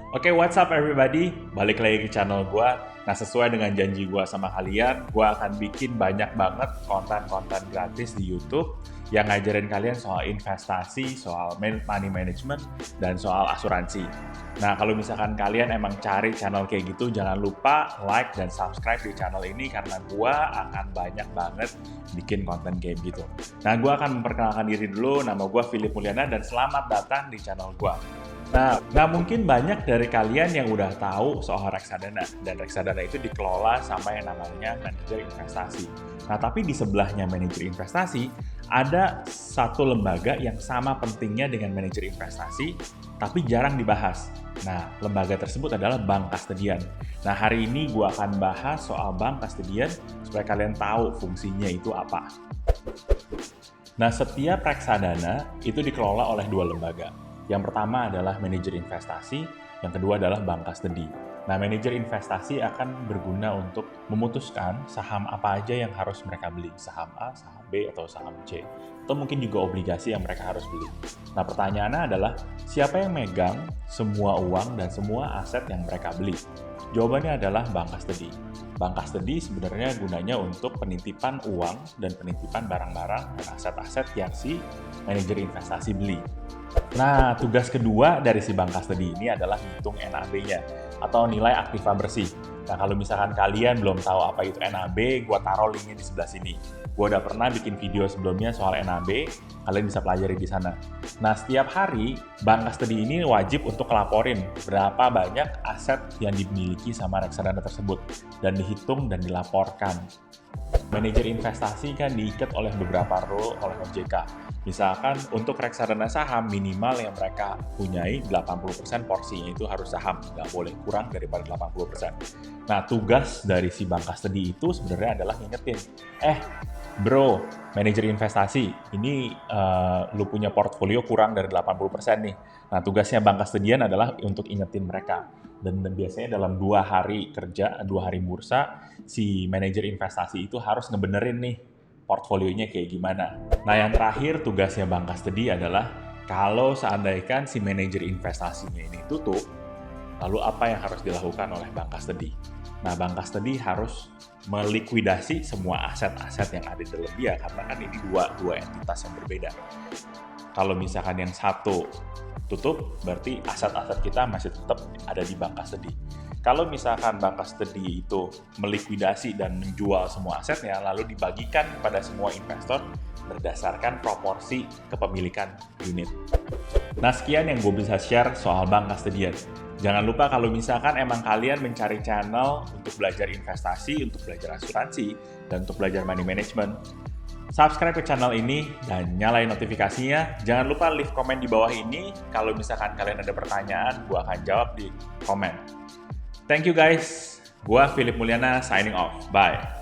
Oke, what's up everybody? Balik lagi ke channel gue. Nah, sesuai dengan janji gue sama kalian, gue akan bikin banyak banget konten-konten gratis di YouTube yang ngajarin kalian soal investasi, soal money management, dan soal asuransi. Nah, kalau misalkan kalian emang cari channel kayak gitu, jangan lupa like dan subscribe di channel ini karena gue akan banyak banget bikin konten kayak gitu. Nah, gue akan memperkenalkan diri dulu, nama gue Philip Mulyana dan selamat datang di channel gue. Nah, mungkin banyak dari kalian yang udah tahu soal reksadana, dan reksadana itu dikelola sama yang namanya manajer investasi. Nah, tapi di sebelahnya manajer investasi, ada satu lembaga yang sama pentingnya dengan manajer investasi, tapi jarang dibahas. Nah, lembaga tersebut adalah bank kastedian. Nah, hari ini gue akan bahas soal bank kastedian supaya kalian tahu fungsinya itu apa. Nah, setiap reksadana itu dikelola oleh dua lembaga. Yang pertama adalah manajer investasi, yang kedua adalah bank kastedi. Nah, manajer investasi akan berguna untuk memutuskan saham apa aja yang harus mereka beli, saham A, saham B, atau saham C. Atau mungkin juga obligasi yang mereka harus beli. Nah, pertanyaannya adalah, siapa yang megang semua uang dan semua aset yang mereka beli? Jawabannya adalah bank kastedi. Bank kastedi sebenarnya gunanya untuk penitipan uang dan penitipan barang-barang dan aset-aset yang si manajer investasi beli. Nah, tugas kedua dari si bank kastedi ini adalah hitung NAB-nya atau nilai aktiva bersih. Nah, kalau misalkan kalian belum tahu apa itu NAB, gue taruh linknya di sebelah sini. Gue udah pernah bikin video sebelumnya soal NAB, kalian bisa pelajari di sana. Nah, setiap hari bank kastedi ini wajib untuk ngelaporin berapa banyak aset yang dimiliki sama reksadana tersebut dan dihitung dan dilaporkan. Manajer investasi kan diikat oleh beberapa rule oleh OJK. Misalkan untuk reksadana saham minimal yang mereka punyai 80% porsinya itu harus saham, nggak boleh kurang daripada 80%. Nah, tugas dari si bank kastedi itu sebenarnya adalah ngingetin, bro, manajer investasi, ini lu punya portfolio kurang dari 80% nih. Nah, tugasnya bank kastedian adalah untuk ingetin mereka. Dan biasanya dalam 2 hari kerja, 2 hari bursa, si manajer investasi itu harus ngebenerin nih portfolionya kayak gimana. Nah, yang terakhir tugasnya bank kastedi adalah kalau seandainya si manajer investasinya ini tutup, lalu apa yang harus dilakukan oleh bank kastedi? Nah, bank kastedi harus melikuidasi semua aset-aset yang ada di dalam dia, karena kan ini dua entitas yang berbeda. Kalau misalkan yang satu tutup, berarti aset-aset kita masih tetap ada di bank kastedi. Kalau misalkan bank kastedi itu melikuidasi dan menjual semua asetnya, lalu dibagikan kepada semua investor berdasarkan proporsi kepemilikan unit. Nah, sekian yang gue bisa share soal bank kastedian. Jangan lupa kalau misalkan emang kalian mencari channel untuk belajar investasi, untuk belajar asuransi, dan untuk belajar money management, subscribe ke channel ini dan nyalain notifikasinya. Jangan lupa leave komen di bawah ini. Kalau misalkan kalian ada pertanyaan, gue akan jawab di komen. Thank you guys. Gue Philip Mulyana signing off. Bye.